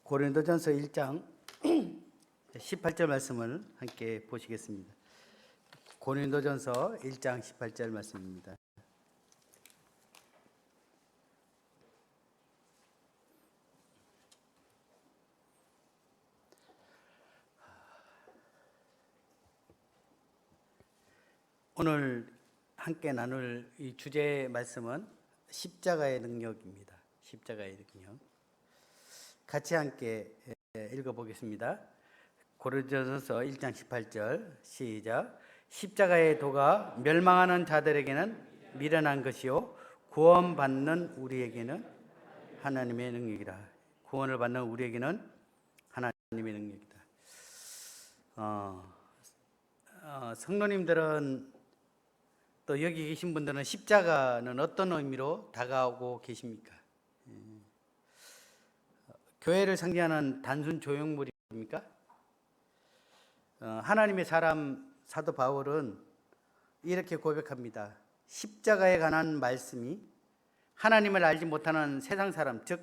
고린도전서 1장 18절 말씀을 함께 보시겠습니다. 고린도전서 1장 18절 말씀입니다. 오늘 함께 나눌 이 주제의 말씀은 십자가의 능력입니다. 십자가의 능력. 같이 함께 읽어보겠습니다. 고린도전서 1장 18절 시작. 십자가의 도가 멸망하는 자들에게는 미련한 것이요 구원받는 우리에게는 하나님의 능력이다. 구원을 받는 우리에게는 하나님의 능력이다. 성도님들은 또 여기 계신 분들은 십자가는 어떤 의미로 다가오고 계십니까? 교회를 상징하는 단순 조형물입니까? 하나님의 사람 사도 바울은 이렇게 고백합니다. 십자가에 관한 말씀이 하나님을 알지 못하는 세상 사람, 즉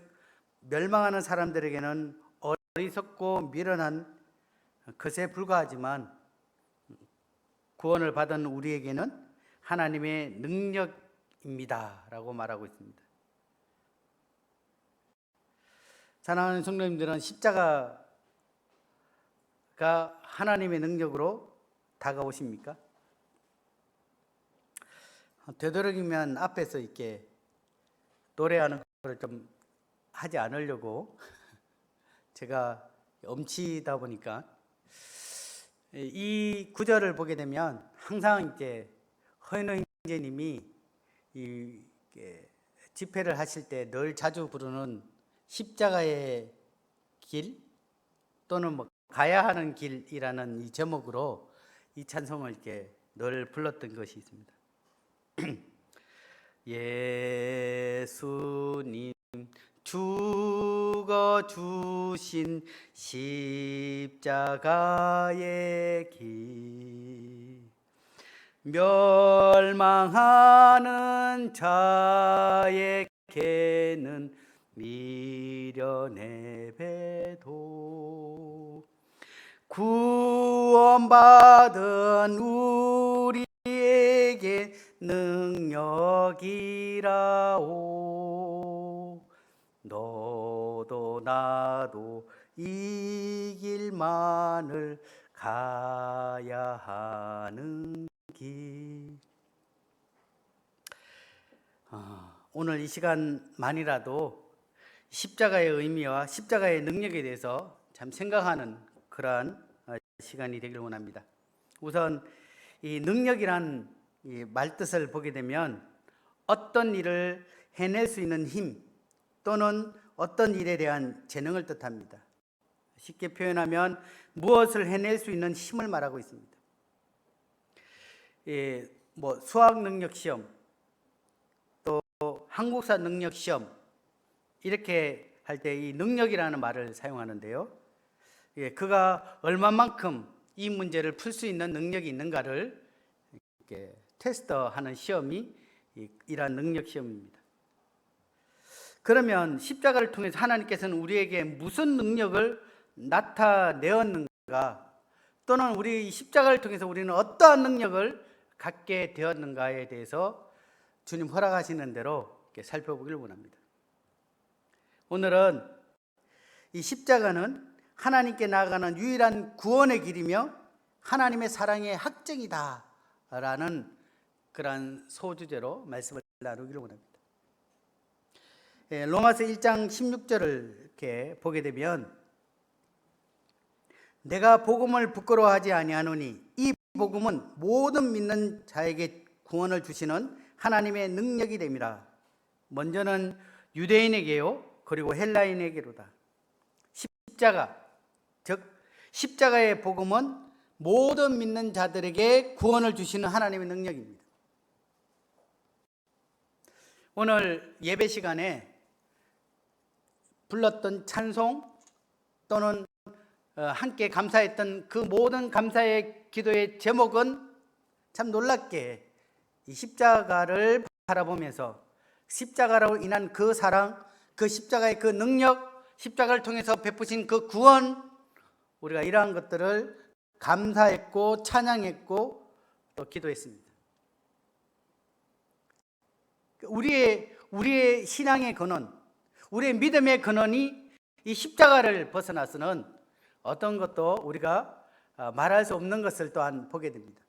멸망하는 사람들에게는 어리석고 미련한 것에 불과하지만 구원을 받은 우리에게는 하나님의 능력입니다 라고 말하고 있습니다. 사랑하는 성도님들은 십자가가 하나님의 능력으로 다가오십니까? 되도록이면 앞에서 이렇게 노래하는 걸 좀 하지 않으려고 제가 엄치다 보니까 이 구절을 보게 되면 항상 이제 허인호 형제님이 이 집회를 하실 때 늘 자주 부르는 십자가의 길 또는 뭐 가야 하는 길이라는 이 제목으로 이 찬송을 이렇게 늘 불렀던 것이 있습니다. 예수님 죽어 주신 십자가의 길 멸망하는 자에게는 미련의 배도 구원받은 우리에게 능력이라오 너도 나도 이 길만을 가야 하는 길. 오늘 이 시간만이라도 십자가의 의미와 십자가의 능력에 대해서 참 생각하는 그러한 시간이 되기를 원합니다. 우선 이 능력이란 이 말뜻을 보게 되면 어떤 일을 해낼 수 있는 힘 또는 어떤 일에 대한 재능을 뜻합니다. 쉽게 표현하면 무엇을 해낼 수 있는 힘을 말하고 있습니다. 수학 능력 시험 또 한국사 능력 시험 이렇게 할 때 이 능력이라는 말을 사용하는데요. 그가 얼마만큼 이 문제를 풀 수 있는 능력이 있는가를 이렇게 테스트하는 시험이 이러한 능력 시험입니다. 그러면 십자가를 통해서 하나님께서는 우리에게 무슨 능력을 나타내었는가 또는 우리 십자가를 통해서 우리는 어떠한 능력을 갖게 되었는가에 대해서 주님 허락하시는 대로 이렇게 살펴보기를 원합니다. 오늘은 이 십자가는 하나님께 나아가는 유일한 구원의 길이며 하나님의 사랑의 확증이다 라는 그러한 소주제로 말씀을 나누기를 원합니다. 로마서 1장 16절을 이렇게 보게 되면 내가 복음을 부끄러워하지 아니하노니 이 복음은 모든 믿는 자에게 구원을 주시는 하나님의 능력이 됨이라. 먼저는 유대인에게요 그리고 헬라인에게로다. 십자가 즉 십자가의 복음은 모든 믿는 자들에게 구원을 주시는 하나님의 능력입니다. 오늘 예배 시간에 불렀던 찬송 또는 함께 감사했던 그 모든 감사의 기도의 제목은 참 놀랍게 이 십자가를 바라보면서 십자가로 인한 그 사랑, 그 십자가의 그 능력, 십자가를 통해서 베푸신 그 구원, 우리가 이러한 것들을 감사했고 찬양했고 또 기도했습니다. 우리의 신앙의 근원, 우리의 믿음의 근원이 이 십자가를 벗어나서는 어떤 것도 우리가 말할 수 없는 것을 또한 보게 됩니다.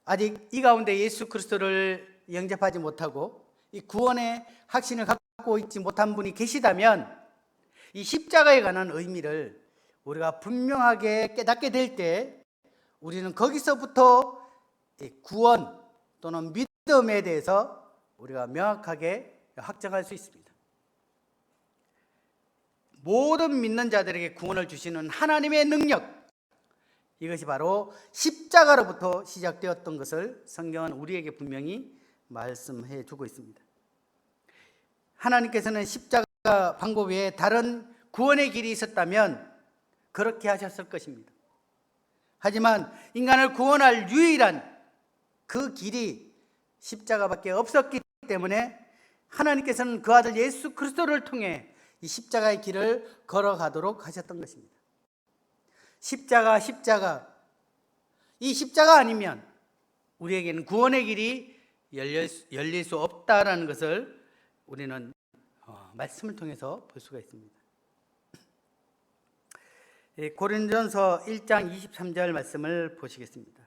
아직 이 가운데 예수 그리스도를 영접하지 못하고 이 구원의 확신을 갖고 있지 못한 분이 계시다면 이 십자가에 관한 의미를 우리가 분명하게 깨닫게 될 때 우리는 거기서부터 구원 또는 믿음에 대해서 우리가 명확하게 확정할 수 있습니다. 모든 믿는 자들에게 구원을 주시는 하나님의 능력, 이것이 바로 십자가로부터 시작되었던 것을 성경은 우리에게 분명히 말씀해 주고 있습니다. 하나님께서는 십자가 방법 외에 다른 구원의 길이 있었다면 그렇게 하셨을 것입니다. 하지만 인간을 구원할 유일한 그 길이 십자가밖에 없었기 때문에 하나님께서는 그 아들 예수 그리스도를 통해 이 십자가의 길을 걸어가도록 하셨던 것입니다. 십자가. 이 십자가 아니면 우리에게는 구원의 길이 열릴 수 없다라는 것을 우리는 말씀을 통해서 볼 수가 있습니다. 고린도전서 1장 23절 말씀을 보시겠습니다.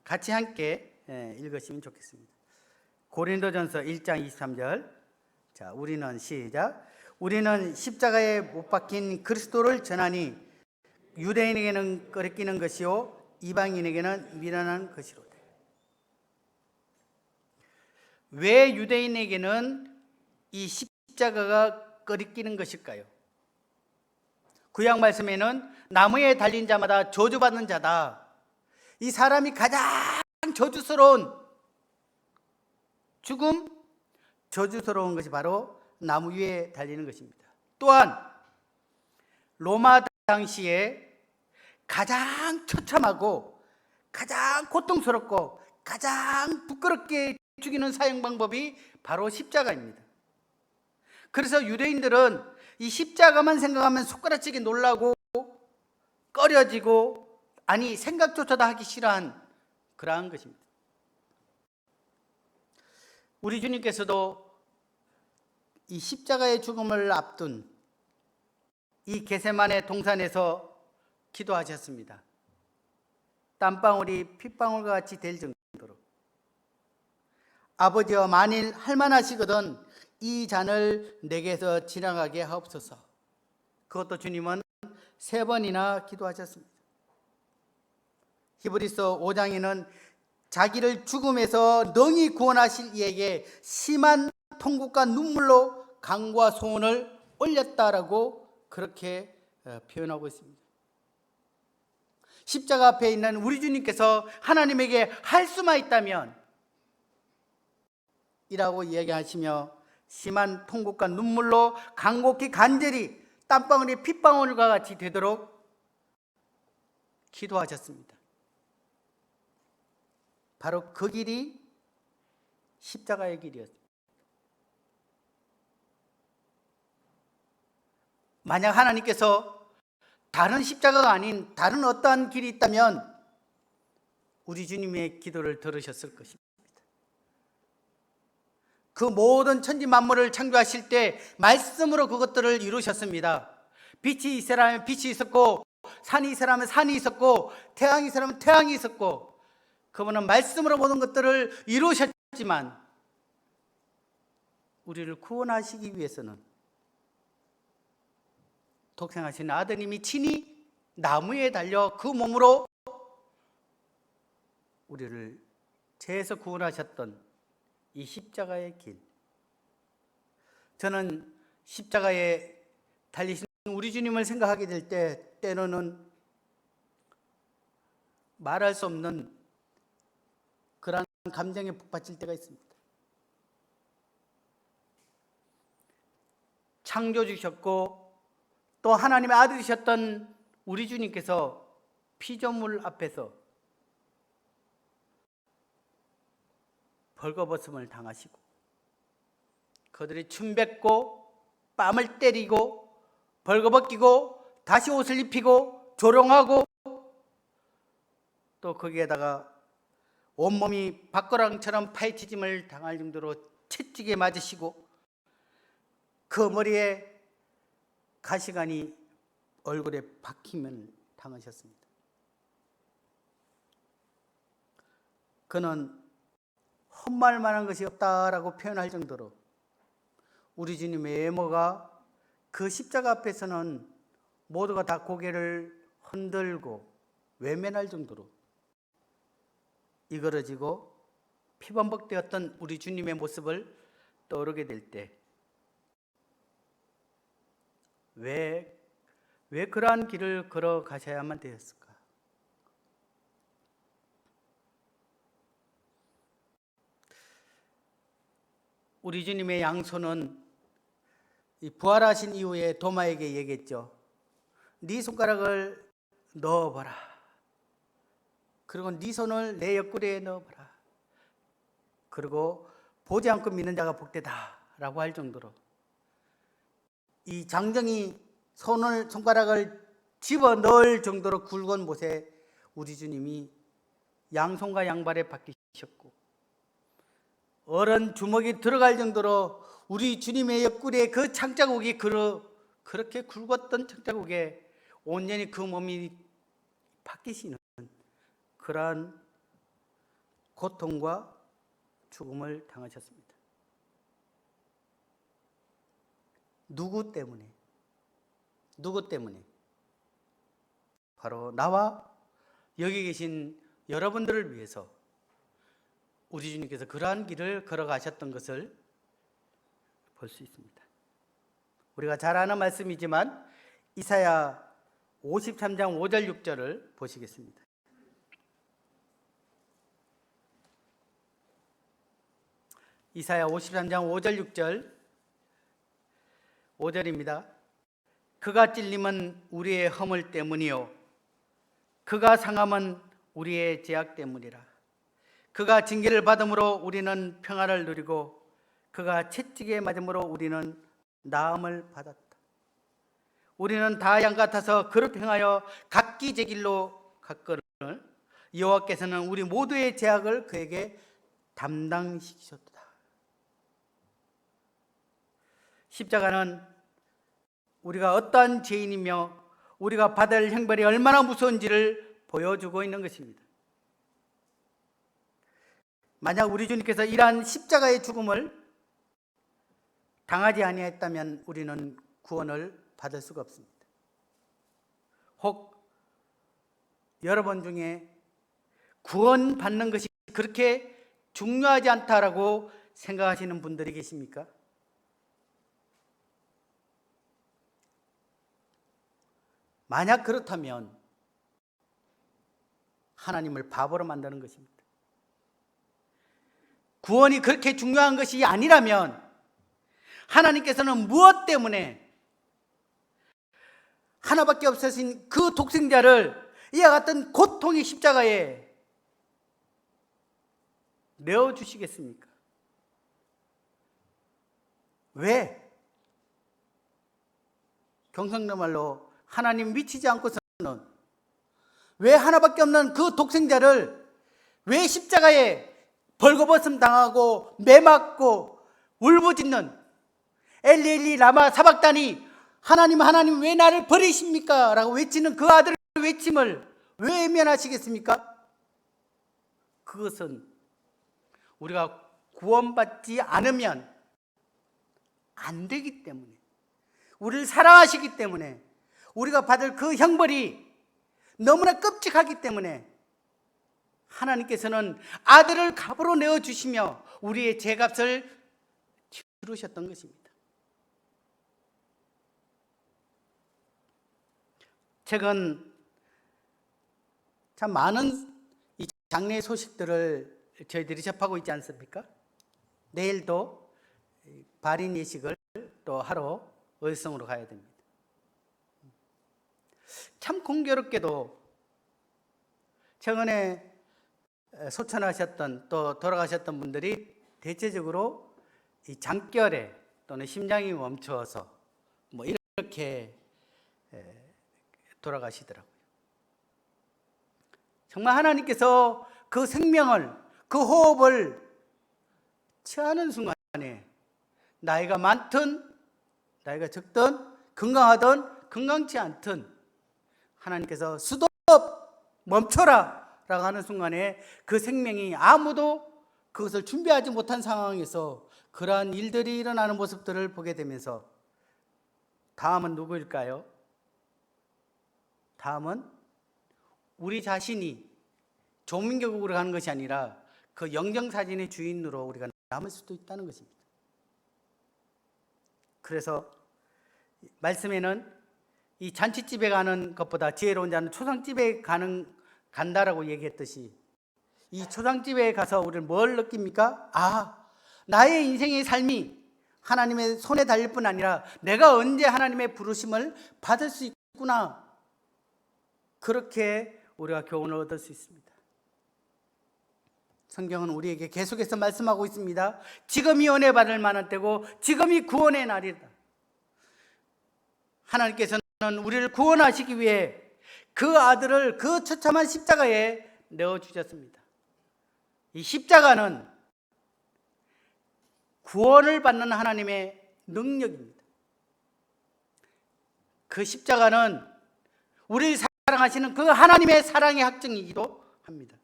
같이 함께 읽으시면 좋겠습니다. 고린도전서 1장 23절. 자, 우리는 시작. 우리는 십자가에 못 박힌 그리스도를 전하니 유대인에게는 꺼리끼는 것이요 이방인에게는 미련한 것이로되. 왜 유대인에게는 이 십자가가 꺼리끼는 것일까요? 구약 말씀에는 나무에 달린 자마다 저주받는 자다. 이 사람이 가장 저주스러운 죽음, 저주스러운 것이 바로 나무 위에 달리는 것입니다. 또한 로마 당시에 가장 처참하고 가장 고통스럽고 가장 부끄럽게 죽이는 사형 방법이 바로 십자가입니다. 그래서 유대인들은 이 십자가만 생각하면 손가락질이 놀라고 꺼려지고, 아니 생각조차도 하기 싫어한 그러한 것입니다. 우리 주님께서도 이 십자가의 죽음을 앞둔 이 겟세마네 동산에서 기도하셨습니다. 땀방울이 핏방울과 같이 될 정도로. 아버지여, 만일 할만하시거든 이 잔을 내게서 지나가게 하옵소서. 그것도 주님은 3번이나 기도하셨습니다. 히브리서 5장에는 자기를 죽음에서 능히 구원하실 이에게 심한 통곡과 눈물로 간구와 소원을 올렸다라고 그렇게 표현하고 있습니다. 십자가 앞에 있는 우리 주님께서 하나님에게 할 수만 있다면 이라고 이야기하시며 심한 통곡과 눈물로 간곡히 간절히 땀방울이 핏방울과 같이 되도록 기도하셨습니다. 바로 그 길이 십자가의 길이었습니다. 만약 하나님께서 다른 십자가가 아닌 다른 어떠한 길이 있다면 우리 주님의 기도를 들으셨을 것입니다. 그 모든 천지 만물을 창조하실 때 말씀으로 그것들을 이루셨습니다. 빛이 있으라면 빛이 있었고, 산이 있으라면 산이 있었고, 태양이 있으라면 태양이 있었고, 그분은 말씀으로 모든 것들을 이루셨지만 우리를 구원하시기 위해서는 독생하신 아드님이 친히 나무에 달려 그 몸으로 우리를 죄에서 구원하셨던 이 십자가의 길. 저는 십자가에 달리신 우리 주님을 생각하게 될 때 때로는 말할 수 없는 그런 감정에 북받칠 때가 있습니다. 창조주셨고 또 하나님의 아들이셨던 우리 주님께서 피조물 앞에서 벌거벗음을 당하시고 그들이 춤뱉고 뺨을 때리고 벌거벗기고 다시 옷을 입히고 조롱하고 또 거기에다가 온몸이 박고랑처럼 파헤쳐짐을 당할 정도로 채찍에 맞으시고 그 머리에 가시관이 얼굴에 박힘을 당하셨습니다. 그는 헛말만한 것이 없다라고 표현할 정도로 우리 주님의 외모가 그 십자가 앞에서는 모두가 다 고개를 흔들고 외면할 정도로 이그러지고 피범벅되었던 우리 주님의 모습을 떠오르게 될 때 왜 그러한 길을 걸어가셔야만 되었을까? 우리 주님의 양손은 부활하신 이후에 도마에게 얘기했죠. 네 손가락을 넣어봐라. 그리고 네 손을 내 옆구리에 넣어봐라. 그리고 보지 않고 믿는 자가 복되다 라고 할 정도로 이 장정이 손가락을 집어넣을 정도로 굵은 못에 우리 주님이 양손과 양발에 박히셨고 어른 주먹이 들어갈 정도로 우리 주님의 옆구리에 그 창자국이 그렇게 굵었던 창자국에 온전히 그 몸이 박히시는 그러한 고통과 죽음을 당하셨습니다. 누구 때문에? 바로 나와 여기 계신 여러분들을 위해서 우리 주님께서 그러한 길을 걸어가셨던 것을 볼 수 있습니다. 우리가 잘 아는 말씀이지만 이사야 53장 5절 6절을 보시겠습니다. 이사야 53장 5절 6절 5절입니다. 그가 찔림은 우리의 허물 때문이요 그가 상함은 우리의 죄악 때문이라. 그가 징계를 받음으로 우리는 평화를 누리고 그가 채찍에 맞음으로 우리는 나음을 받았다. 우리는 다 양 같아서 그릇 행하여 각기 제 길로 갔거늘 여호와께서는 우리 모두의 죄악을 그에게 담당시키셨다. 십자가는 우리가 어떠한 죄인이며 우리가 받을 형벌이 얼마나 무서운지를 보여주고 있는 것입니다. 만약 우리 주님께서 이러한 십자가의 죽음을 당하지 아니했다면 우리는 구원을 받을 수가 없습니다. 혹 여러분 중에 구원받는 것이 그렇게 중요하지 않다라고 생각하시는 분들이 계십니까? 만약 그렇다면 하나님을 바보로 만드는 것입니다. 구원이 그렇게 중요한 것이 아니라면 하나님께서는 무엇 때문에 하나밖에 없으신 그 독생자를 이와 같은 고통의 십자가에 내어주시겠습니까? 왜? 경상도 말로 하나님 미치지 않고서는 왜 하나밖에 없는 그 독생자를 왜 십자가에 벌거벗음 당하고 매맞고 울부짖는 엘리 엘리 라마 사박다니 하나님 하나님 왜 나를 버리십니까? 라고 외치는 그 아들의 외침을 왜 외면하시겠습니까? 그것은 우리가 구원받지 않으면 안 되기 때문에 우리를 사랑하시기 때문에 우리가 받을 그 형벌이 너무나 끔찍하기 때문에 하나님께서는 아들을 값으로 내어주시며 우리의 죄값을 치르셨던 것입니다. 최근 참 많은 이 장례 소식들을 저희들이 접하고 있지 않습니까? 내일도 발인 예식을 또 하러 의성으로 가야 됩니다. 참 공교롭게도 최근에 소천하셨던 또 돌아가셨던 분들이 대체적으로 이 장결에 또는 심장이 멈춰서 뭐 이렇게 돌아가시더라고요. 정말 하나님께서 그 생명을, 그 호흡을 취하는 순간에 나이가 많든 나이가 적든 건강하든 건강치 않든 하나님께서 스톱 멈춰라 라고 하는 순간에 그 생명이 아무도 그것을 준비하지 못한 상황에서 그러한 일들이 일어나는 모습들을 보게 되면서 다음은 누구일까요? 다음은 우리 자신이 조민교국으로 가는 것이 아니라 그 영정사진의 주인으로 우리가 남을 수도 있다는 것입니다. 그래서 말씀에는 이 잔치집에 가는 것보다 지혜로운 자는 초상집에 간다라고 얘기했듯이 이 초상집에 가서 우리는 뭘 느낍니까? 나의 인생의 삶이 하나님의 손에 달릴 뿐 아니라 내가 언제 하나님의 부르심을 받을 수 있구나. 그렇게 우리가 교훈을 얻을 수 있습니다. 성경은 우리에게 계속해서 말씀하고 있습니다. 지금이 은혜 받을 만한 때고 지금이 구원의 날이다. 하나님께서는 우리를 구원하시기 위해 그 아들을 그 처참한 십자가에 내어주셨습니다. 이 십자가는 구원을 받는 하나님의 능력입니다. 그 십자가는 우리를 사랑하시는 그 하나님의 사랑의 확증이기도 합니다.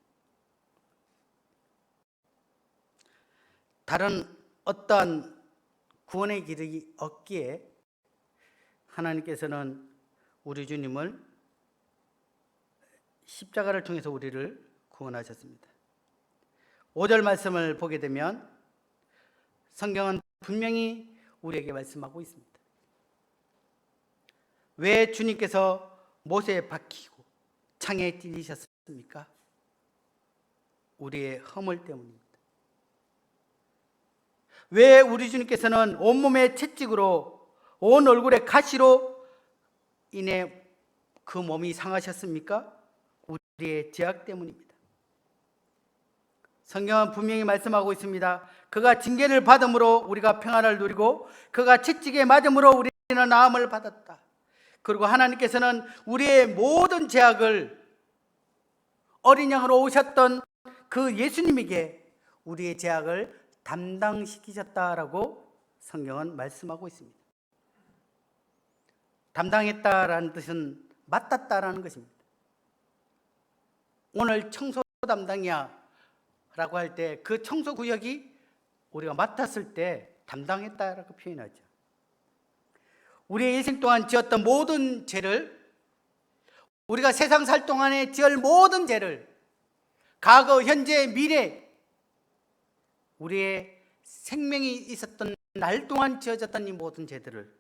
다른 어떠한 구원의 길이 없기에 하나님께서는 우리 주님을 십자가를 통해서 우리를 구원하셨습니다. 5절 말씀을 보게 되면 성경은 분명히 우리에게 말씀하고 있습니다. 왜 주님께서 못에 박히고 창에 찔리셨습니까? 우리의 허물 때문입니다. 왜 우리 주님께서는 온몸에 채찍으로 온 얼굴에 가시로 인해 그 몸이 상하셨습니까? 우리의 죄악 때문입니다. 성경은 분명히 말씀하고 있습니다. 그가 징계를 받음으로 우리가 평안을 누리고 그가 채찍에 맞음으로 우리는 나음을 받았다. 그리고 하나님께서는 우리의 모든 죄악을 어린 양으로 오셨던 그 예수님에게 우리의 죄악을 담당시키셨다라고 성경은 말씀하고 있습니다. 담당했다라는 뜻은 맡았다라는 것입니다. 오늘 청소 담당이야 라고 할 때 그 청소 구역이 우리가 맡았을 때 담당했다라고 표현하죠. 우리의 인생 동안 지었던 모든 죄를, 우리가 세상 살 동안에 지을 모든 죄를, 과거, 현재, 미래, 우리의 생명이 있었던 날 동안 지어졌던 이 모든 죄들을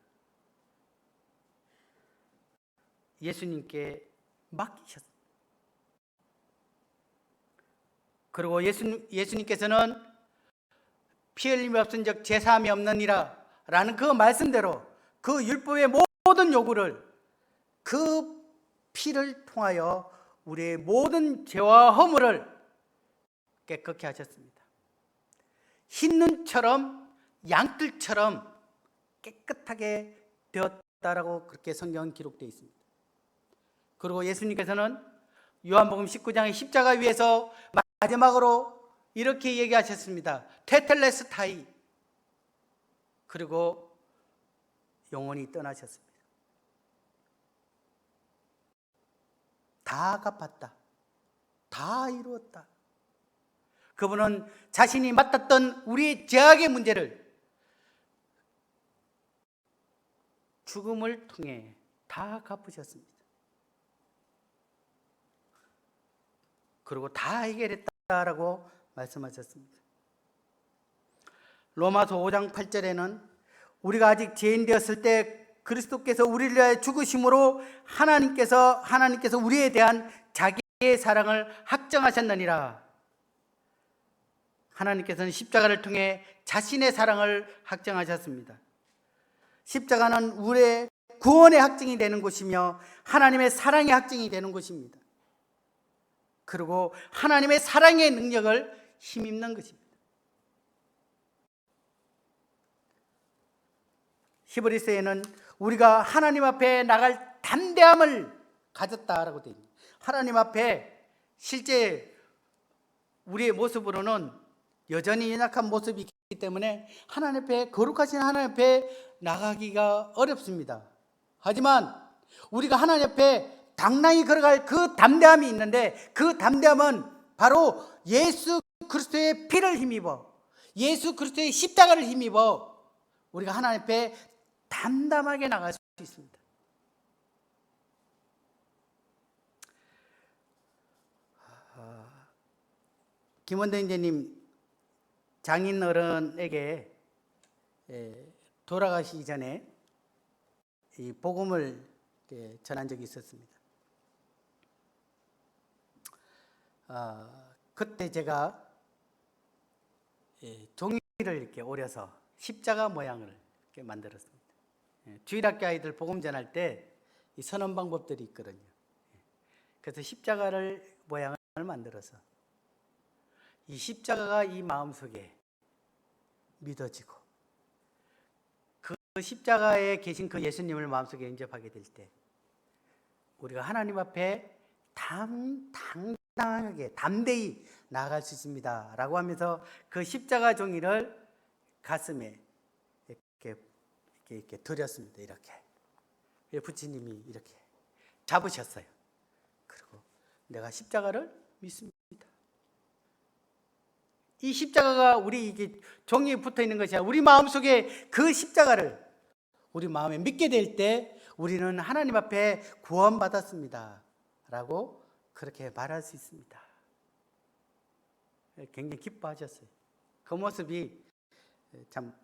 예수님께 맡기셨습니다. 그리고 예수님께서는 피 흘림이 없은즉 제사함이 없느니라 라는 그 말씀대로 그 율법의 모든 요구를 그 피를 통하여 우리의 모든 죄와 허물을 깨끗게 하셨습니다. 흰 눈처럼 양뜰처럼 깨끗하게 되었다라고 그렇게 성경은 기록되어 있습니다. 그리고 예수님께서는 요한복음 19장의 십자가 위에서 마지막으로 이렇게 얘기하셨습니다. 테텔레스타이. 그리고 영원히 떠나셨습니다. 다 갚았다. 다 이루었다. 그분은 자신이 맡았던 우리의 죄악의 문제를 죽음을 통해 다 갚으셨습니다. 그리고 다 해결했다라고 말씀하셨습니다. 로마서 5장 8절에는 우리가 아직 죄인 되었을 때 그리스도께서 우리를 위하여 죽으심으로 하나님께서 우리에 대한 자기의 사랑을 확정하셨느니라. 하나님께서는 십자가를 통해 자신의 사랑을 확정하셨습니다. 십자가는 우리의 구원의 확증이 되는 곳이며 하나님의 사랑의 확증이 되는 곳입니다. 그리고 하나님의 사랑의 능력을 힘입는 것입니다. 히브리서에는 우리가 하나님 앞에 나갈 담대함을 가졌다라고 되어 있습니다. 하나님 앞에 실제 우리의 모습으로는 여전히 연약한 모습이 있기 때문에 하나님 앞에, 거룩하신 하나님 앞에 나가기가 어렵습니다. 하지만 우리가 하나님 앞에 당당히 걸어갈 그 담대함이 있는데, 그 담대함은 바로 예수 그리스도의 피를 힘입어, 예수 그리스도의 십자가를 힘입어 우리가 하나님 앞에 담담하게 나갈 수 있습니다. 김원대 형제님 장인 어른에게 돌아가시기 전에 이 복음을 전한 적이 있었습니다. 그때 제가 종이를 이렇게 오려서 십자가 모양을 이렇게 만들었습니다. 주일학교 아이들 복음 전할 때 이 선언 방법들이 있거든요. 그래서 십자가를 모양을 만들어서 이 십자가가 이 마음속에 믿어지고, 그 십자가에 계신 그 예수님을 마음속에 영접하게 될 때 우리가 하나님 앞에 당당하게 담대히 나아갈 수 있습니다 라고 하면서 그 십자가 종이를 가슴에 이렇게 드렸습니다. 이렇게 부처님이 이렇게 잡으셨어요. 그리고 내가 십자가를 믿습니다. 이 십자가가 우리 이게 종이에 붙어 있는 것이 아니라 우리 마음속에 그 십자가를 우리 마음에 믿게 될 때 우리는 하나님 앞에 구원받았습니다 라고 그렇게 말할 수 있습니다. 굉장히 기뻐하셨어요. 그 모습이 참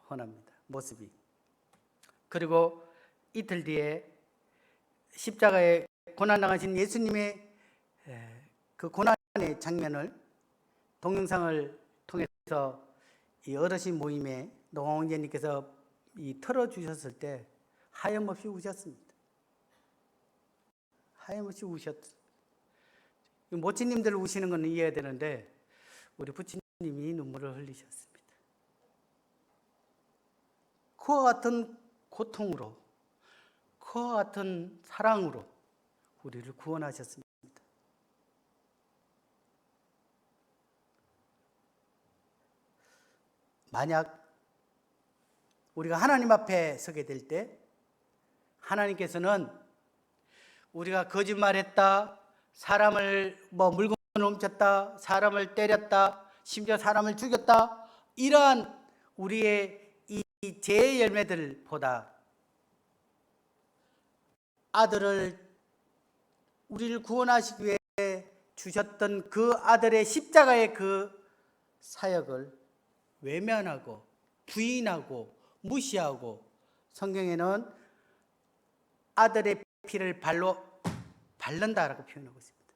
헌합니다. 모습이. 그리고 이틀 뒤에 십자가에 고난당하신 예수님의 그 고난의 장면을 동영상을 통해서 이 어르신 모임에 노홍재님께서 틀어주셨을 때 하염없이 우셨습니다. 하염없이 우셨어요. 모친님들 우시는 건 이해해야 되는데 우리 부친님이 눈물을 흘리셨습니다. 그와 같은 고통으로, 그와 같은 사랑으로 우리를 구원하셨습니다. 만약 우리가 하나님 앞에 서게 될 때 하나님께서는 우리가 거짓말했다, 사람을 물건을 훔쳤다, 사람을 때렸다, 심지어 사람을 죽였다, 이러한 우리의 이 죄의 열매들보다 아들을 우리를 구원하시기 위해 주셨던 그 아들의 십자가의 그 사역을 외면하고 부인하고 무시하고, 성경에는 아들의 피를 발로 밟는다라고 표현하고 있습니다.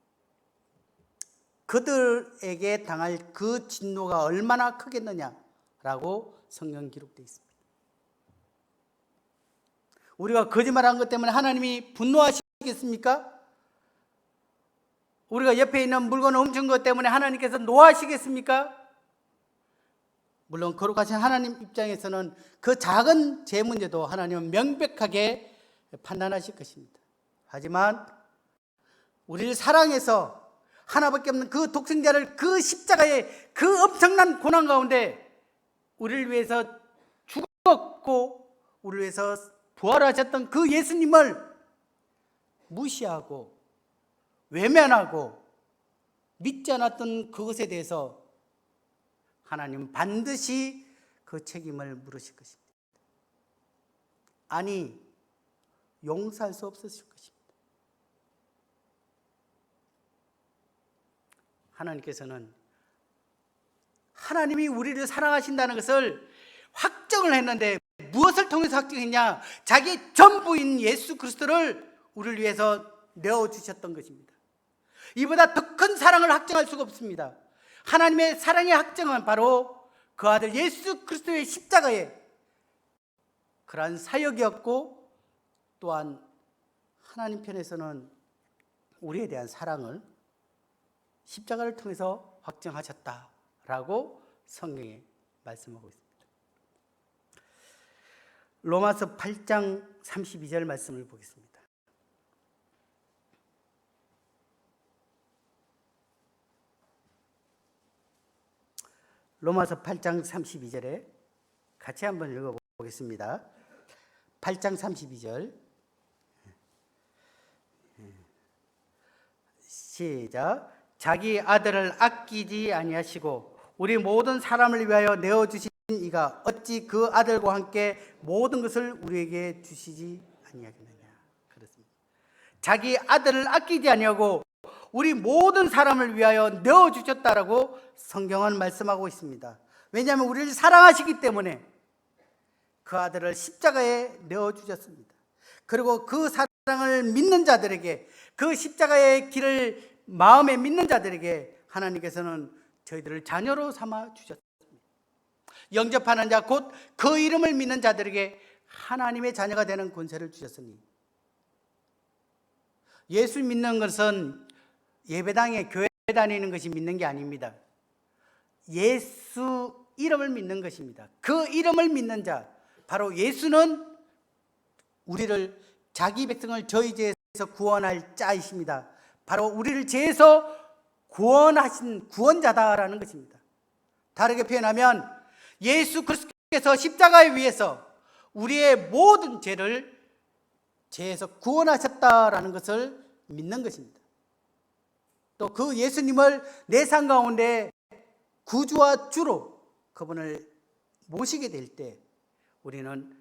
그들에게 당할 그 진노가 얼마나 크겠느냐라고 성경 기록되어 있습니다. 우리가 거짓말한 것 때문에 하나님이 분노하시겠습니까? 우리가 옆에 있는 물건을 훔친 것 때문에 하나님께서 노하시겠습니까? 물론 거룩하신 하나님 입장에서는 그 작은 죄 문제도 하나님은 명백하게 판단하실 것입니다. 하지만 우리를 사랑해서 하나밖에 없는 그 독생자를 그 십자가의 그 엄청난 고난 가운데 우리를 위해서 죽었고 우리를 위해서 부활하셨던 그 예수님을 무시하고 외면하고 믿지 않았던 그것에 대해서 하나님은 반드시 그 책임을 물으실 것입니다. 아니, 용서할 수 없으실 것입니다. 하나님께서는 하나님이 우리를 사랑하신다는 것을 확정을 했는데 무엇을 통해서 확정했냐? 자기 전부인 예수 그리스도를 우리를 위해서 내어주셨던 것입니다. 이보다 더 큰 사랑을 확정할 수가 없습니다. 하나님의 사랑의 확정은 바로 그 아들 예수 그리스도의 십자가의 그러한 사역이었고, 또한 하나님 편에서는 우리에 대한 사랑을 십자가를 통해서 확정하셨다라고 성경에 말씀하고 있습니다. 로마서 8장 32절 말씀을 보겠습니다. 로마서 8장 32절에 같이 한번 읽어보겠습니다. 8장 32절 시작. 자기 아들을 아끼지 아니하시고 우리 모든 사람을 위하여 내어주신 이가 어찌 그 아들과 함께 모든 것을 우리에게 주시지 아니하겠느냐. 그렇습니다. 자기 아들을 아끼지 아니하고 우리 모든 사람을 위하여 내어주셨다라고 성경은 말씀하고 있습니다. 왜냐하면 우리를 사랑하시기 때문에 그 아들을 십자가에 내어주셨습니다. 그리고 그 사랑을 믿는 자들에게, 그 십자가의 길을 마음에 믿는 자들에게 하나님께서는 저희들을 자녀로 삼아 주셨습니다. 영접하는 자, 곧 그 이름을 믿는 자들에게 하나님의 자녀가 되는 권세를 주셨으니, 예수 믿는 것은 예배당에 교회 다니는 것이 믿는 게 아닙니다. 예수 이름을 믿는 것입니다. 그 이름을 믿는 자, 바로 예수는 우리를, 자기 백성을 저희 죄에서 구원할 자이십니다. 바로 우리를 죄에서 구원하신 구원자다라는 것입니다. 다르게 표현하면 예수 그리스도께서 십자가에 위해서 우리의 모든 죄에서 구원하셨다라는 것을 믿는 것입니다. 또 그 예수님을 내 삶 가운데 구주와 주로 그분을 모시게 될 때 우리는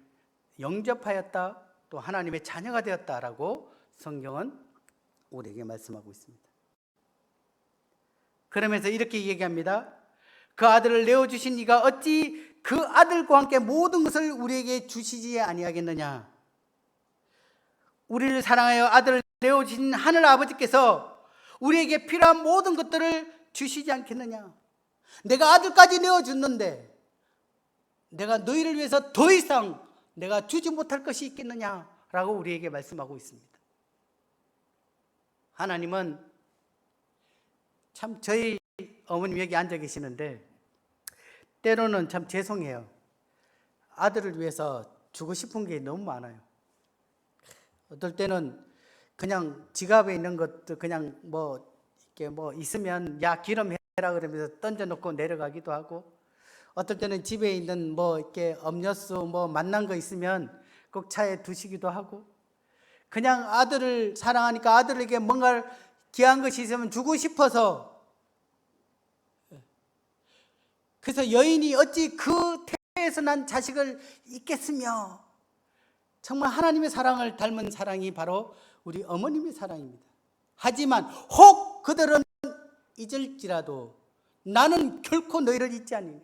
영접하였다, 또 하나님의 자녀가 되었다라고 성경은 우리에게 말씀하고 있습니다. 그러면서 이렇게 얘기합니다. 그 아들을 내어주신 이가 어찌 그 아들과 함께 모든 것을 우리에게 주시지 아니하겠느냐. 우리를 사랑하여 아들을 내어주신 하늘 아버지께서 우리에게 필요한 모든 것들을 주시지 않겠느냐. 내가 아들까지 내어줬는데 내가 너희를 위해서 더 이상 내가 주지 못할 것이 있겠느냐라고 우리에게 말씀하고 있습니다. 하나님은 참, 저희 어머님 여기 앉아 계시는데 때로는 참 죄송해요. 아들을 위해서 주고 싶은 게 너무 많아요. 어떨 때는 그냥 지갑에 있는 것도 그냥 이렇게 있으면 야 기름 해라 그러면서 던져놓고 내려가기도 하고, 어떨 때는 집에 있는 이렇게 음료수 맛난 거 있으면 꼭 차에 두시기도 하고, 그냥 아들을 사랑하니까 아들에게 뭔가 귀한 것이 있으면 주고 싶어서. 그래서 여인이 어찌 그 태에서 난 자식을 잊겠으며, 정말 하나님의 사랑을 닮은 사랑이 바로 우리 어머님의 사랑입니다. 하지만 혹 그들은 잊을지라도 나는 결코 너희를 잊지 않으니.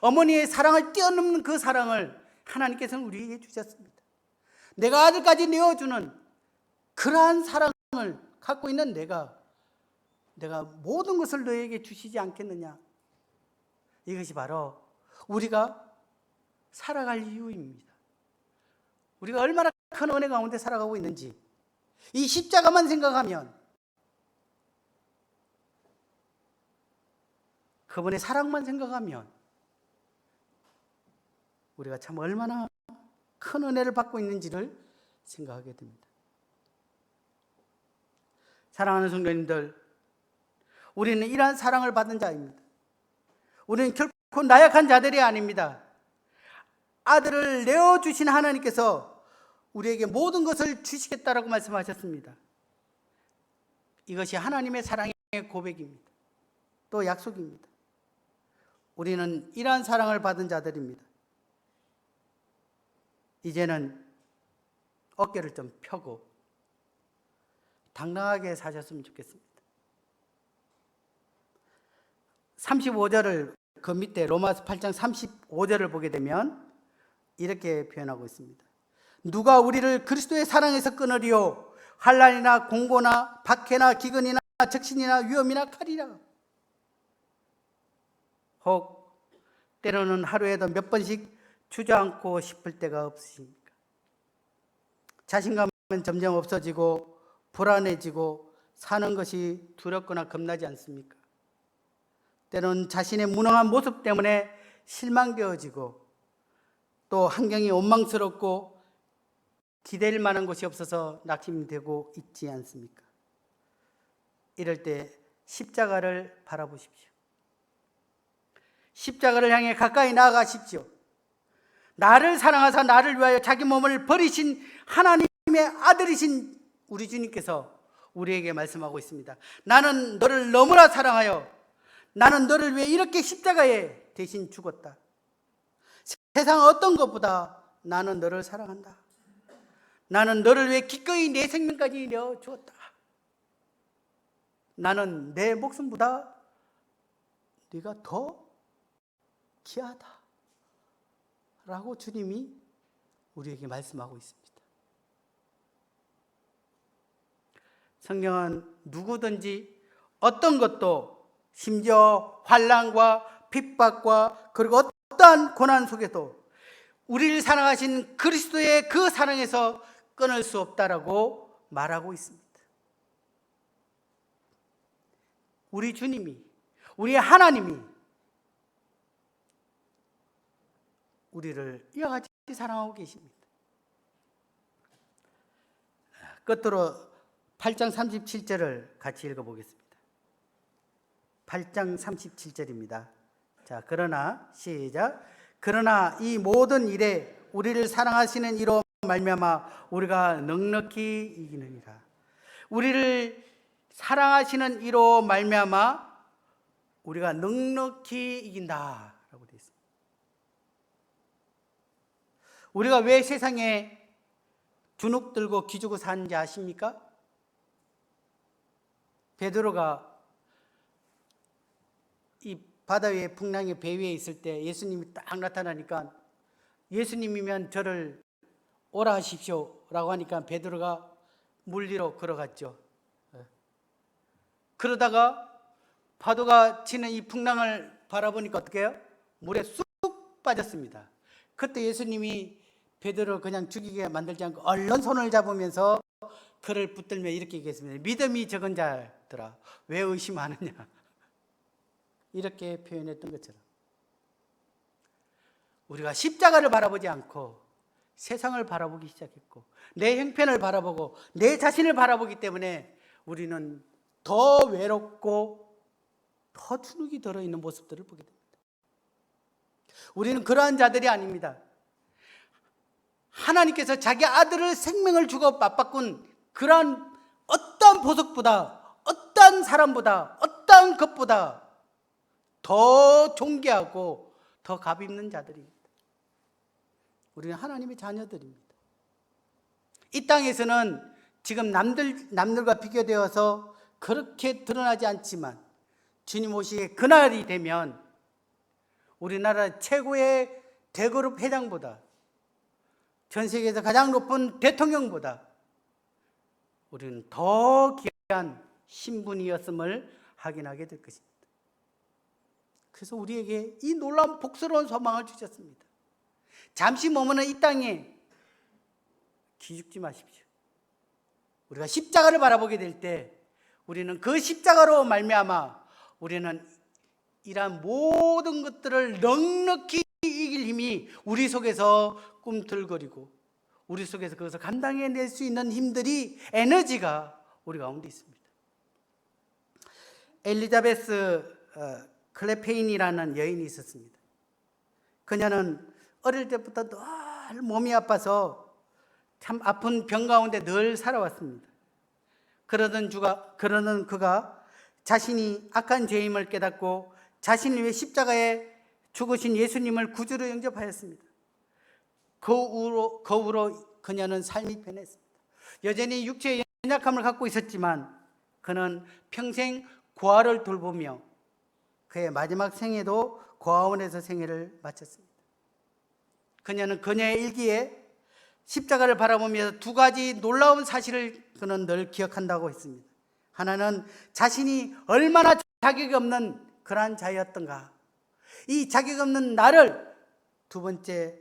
어머니의 사랑을 뛰어넘는 그 사랑을 하나님께서는 우리에게 주셨습니다. 내가 아들까지 내어주는 그러한 사랑을 갖고 있는 내가 모든 것을 너에게 주시지 않겠느냐. 이것이 바로 우리가 살아갈 이유입니다. 우리가 얼마나 큰 은혜 가운데 살아가고 있는지 이 십자가만 생각하면, 그분의 사랑만 생각하면 우리가 참 얼마나 큰 은혜를 받고 있는지를 생각하게 됩니다. 사랑하는 성도님들, 우리는 이러한 사랑을 받은 자입니다. 우리는 결코 나약한 자들이 아닙니다. 아들을 내어주신 하나님께서 우리에게 모든 것을 주시겠다라고 말씀하셨습니다. 이것이 하나님의 사랑의 고백입니다. 또 약속입니다. 우리는 이러한 사랑을 받은 자들입니다. 이제는 어깨를 좀 펴고 당당하게 사셨으면 좋겠습니다. 35절을 그 밑에 로마서 8장 35절을 보게 되면 이렇게 표현하고 있습니다. 누가 우리를 그리스도의 사랑에서 끊으리요? 환난이나 공고나 박해나 기근이나 적신이나 위험이나 칼이라. 혹 때로는 하루에도 몇 번씩 주저앉고 싶을 때가 없으십니까? 자신감은 점점 없어지고 불안해지고 사는 것이 두렵거나 겁나지 않습니까? 때로는 자신의 무능한 모습 때문에 실망되어지고 또 환경이 원망스럽고 기댈 만한 곳이 없어서 낙심되고 있지 않습니까? 이럴 때 십자가를 바라보십시오. 십자가를 향해 가까이 나아가십시오. 나를 사랑하사 나를 위하여 자기 몸을 버리신 하나님의 아들이신 우리 주님께서 우리에게 말씀하고 있습니다. 나는 너를 너무나 사랑하여 나는 너를 위해 이렇게 십자가에 대신 죽었다. 세상 어떤 것보다 나는 너를 사랑한다. 나는 너를 위해 기꺼이 내 생명까지 내어 주었다. 나는 내 목숨보다 네가 더 귀하다 라고 주님이 우리에게 말씀하고 있습니다. 성경은 누구든지 어떤 것도 심지어 환난과 핍박과 그리고 어떠한 고난 속에도 우리를 사랑하신 그리스도의 그 사랑에서 끊을 수 없다라고 말하고 있습니다. 우리 주님이, 우리 하나님이 우리를 이와 같이 사랑하고 계십니다. 끝으로 8장 37절을 같이 읽어보겠습니다. 8장 37절입니다. 자, 그러나 시작. 그러나 이 모든 일에 우리를 사랑하시는 이로 말미암아 우리가 넉넉히 이기느니라. 우리를 사랑하시는 이로 말미암아 우리가 넉넉히 이긴다라고 되어 있습니다. 우리가 왜 세상에 주눅 들고 기죽어 사는지 아십니까? 베드로가 이 바다 위에 풍랑의 배 위에 있을 때 예수님이 딱 나타나니까 예수님이면 저를 오라 하십시오 라고 하니까 베드로가 물 위로 걸어갔죠. 그러다가 파도가 치는 이 풍랑을 바라보니까 어떻게 해요? 물에 쑥 빠졌습니다. 그때 예수님이 베드로 그냥 죽이게 만들지 않고 얼른 손을 잡으면서 그를 붙들며 이렇게 얘기했습니다. 믿음이 적은 자들아 왜 의심하느냐, 이렇게 표현했던 것처럼 우리가 십자가를 바라보지 않고 세상을 바라보기 시작했고 내 형편을 바라보고 내 자신을 바라보기 때문에 우리는 더 외롭고 더 주눅이 들어있는 모습들을 보게 됩니다. 우리는 그러한 자들이 아닙니다. 하나님께서 자기 아들을 생명을 주고 맞바꾼 그러한 어떠한 보석보다 어떠한 사람보다 어떠한 것보다 더 존귀하고 더 값있는 자들입니다. 우리는 하나님의 자녀들입니다. 이 땅에서는 지금 남들과 비교되어서 그렇게 드러나지 않지만 주님 오시기에 그날이 되면 우리나라 최고의 대그룹 회장보다 전 세계에서 가장 높은 대통령보다 우리는 더 귀한 신분이었음을 확인하게 될 것입니다. 그래서 우리에게 이 놀라운 복스러운 소망을 주셨습니다. 잠시 머무는 이 땅에 기죽지 마십시오. 우리가 십자가를 바라보게 될 때 우리는 그 십자가로 말미암아 우리는 이러한 모든 것들을 넉넉히 이길 힘이 우리 속에서 꿈틀거리고 우리 속에서 그것을 감당해낼 수 있는 힘들이 에너지가 우리 가운데 있습니다. 엘리자베스 클레페인이라는 여인이 있었습니다. 그녀는 어릴 때부터 늘 몸이 아파서 참 아픈 병 가운데 늘 살아왔습니다. 그러던 그가 자신이 악한 죄임을 깨닫고 자신을 위해 십자가에 죽으신 예수님을 구주로 영접하였습니다. 그 후로 그녀는 삶이 변했습니다. 여전히 육체의 연약함을 갖고 있었지만 그는 평생 고아를 돌보며 그의 마지막 생애도 고아원에서 생애를 마쳤습니다. 그녀는 그녀의 일기에 십자가를 바라보면서 두 가지 놀라운 사실을 그는 늘 기억한다고 했습니다. 하나는 자신이 얼마나 자격이 없는 그러한 자였던가, 이 자격 없는 나를, 두 번째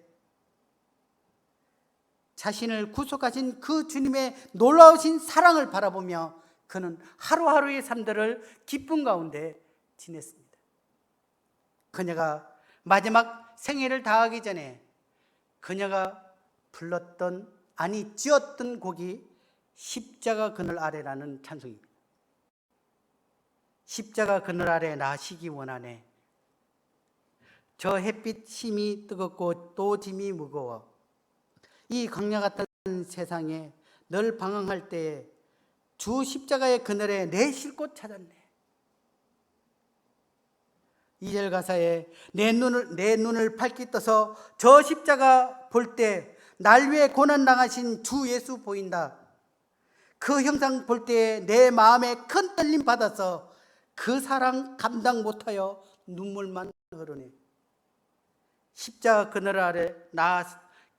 자신을 구속하신 그 주님의 놀라우신 사랑을 바라보며 그는 하루하루의 삶들을 기쁨 가운데 지냈습니다. 그녀가 마지막 생애를 다하기 전에 그녀가 불렀던, 아니 지었던 곡이 십자가 그늘 아래라는 찬송입니다. 십자가 그늘 아래 나 쉬기 원하네. 저 햇빛 힘이 뜨겁고 또 짐이 무거워. 이 광야 같은 세상에 늘 방황할 때에 주 십자가의 그늘에 내 쉴 곳 찾았네. 2절 가사에 내 눈을 밝게 떠서 저 십자가 볼 때 날 위해 고난 당하신 주 예수 보인다. 그 형상 볼 때에 내 마음에 큰 떨림 받아서 그 사랑 감당 못하여 눈물만 흐르네. 십자가 그늘 아래 나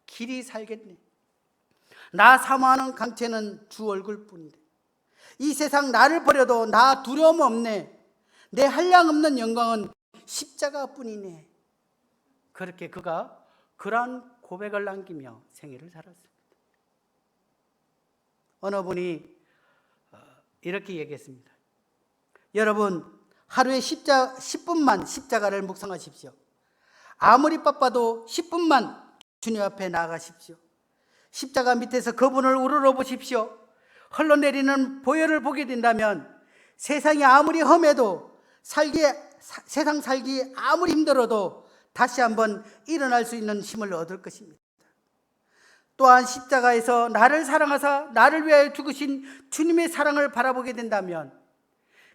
길이 살겠네. 나 사모하는 강체는 주 얼굴뿐인데 이 세상 나를 버려도 나 두려움 없네. 내 한량 없는 영광은 십자가뿐이네. 그렇게 그가 그러한 고백을 남기며 생애를 살았습니다. 어느 분이 이렇게 얘기했습니다. 여러분, 하루에 10분만 십자가를 묵상하십시오. 아무리 바빠도 10분만 주님 앞에 나아가십시오. 십자가 밑에서 그분을 우러러 보십시오. 흘러내리는 보혈을 보게 된다면 세상이 아무리 험해도 세상 살기 아무리 힘들어도 다시 한번 일어날 수 있는 힘을 얻을 것입니다. 또한 십자가에서 나를 사랑하사 나를 위하여 죽으신 주님의 사랑을 바라보게 된다면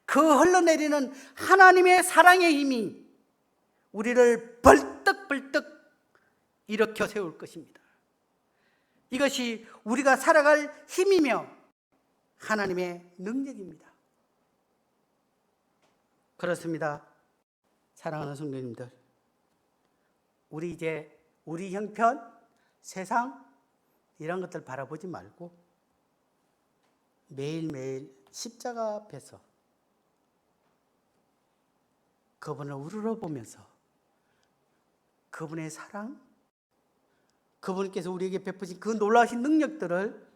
그 흘러내리는 하나님의 사랑의 힘이 우리를 벌떡벌떡 일으켜 세울 것입니다. 이것이 우리가 살아갈 힘이며 하나님의 능력입니다. 그렇습니다. 사랑하는 성도님들, 우리 이제 우리 형편, 세상 이런 것들 바라보지 말고 매일매일 십자가 앞에서 그분을 우러러보면서 그분의 사랑, 그분께서 우리에게 베푸신 그 놀라우신 능력들을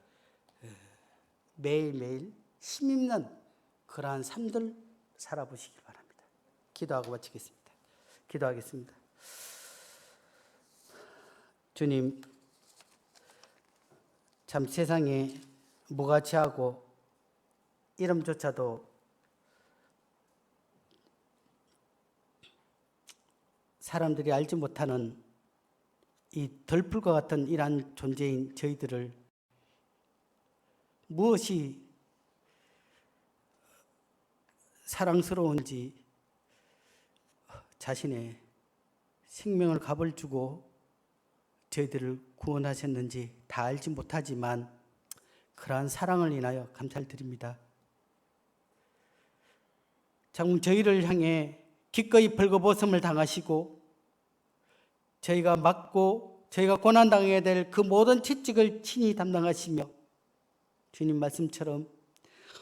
매일매일 힘있는 그러한 삶들 살아보시기 바랍니다. 기도하고 마치겠습니다. 기도하겠습니다. 주님, 참 세상에 무가치하고 이름조차도 사람들이 알지 못하는 이 덜풀과 같은 이러한 존재인 저희들을 무엇이 사랑스러운지 자신의 생명을 값을 주고 저희들을 구원하셨는지 다 알지 못하지만 그러한 사랑을 인하여 감사를 드립니다. 참 저희를 향해 기꺼이 벌거벗음을 당하시고 저희가 맞고 저희가 고난당해야 될 그 모든 채찍을 친히 담당하시며 주님 말씀처럼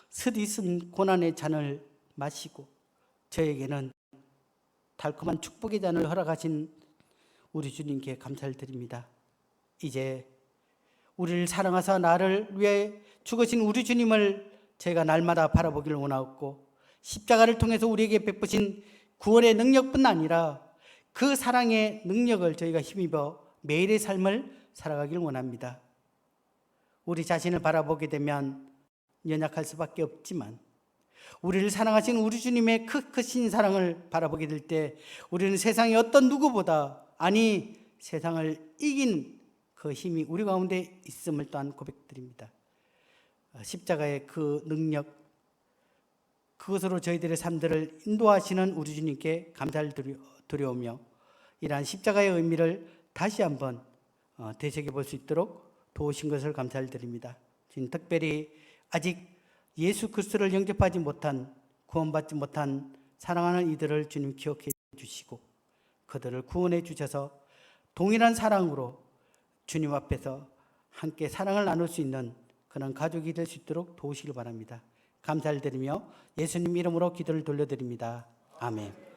스디쓴 고난의 잔을 마시고 저에게는 달콤한 축복의 잔을 허락하신 우리 주님께 감사를 드립니다. 이제 우리를 사랑하사 나를 위해 죽으신 우리 주님을 저희가 날마다 바라보기를 원하옵고 십자가를 통해서 우리에게 베푸신 구원의 능력뿐 아니라 그 사랑의 능력을 저희가 힘입어 매일의 삶을 살아가길 원합니다. 우리 자신을 바라보게 되면 연약할 수밖에 없지만 우리를 사랑하신 우리 주님의 크신 사랑을 바라보게 될 때 우리는 세상의 어떤 누구보다, 아니 세상을 이긴 그 힘이 우리 가운데 있음을 또한 고백드립니다. 십자가의 그 능력, 그것으로 저희들의 삶들을 인도하시는 우리 주님께 감사를 드려오며 이러한 십자가의 의미를 다시 한번 되새겨볼 수 있도록 도우신 것을 감사를 드립니다. 주님, 특별히 아직 예수 그리스도를 영접하지 못한, 구원받지 못한 사랑하는 이들을 주님 기억해 주시고 그들을 구원해 주셔서 동일한 사랑으로 주님 앞에서 함께 사랑을 나눌 수 있는 그런 가족이 될 수 있도록 도우시길 바랍니다. 감사를 드리며 예수님 이름으로 기도를 돌려드립니다. 아멘.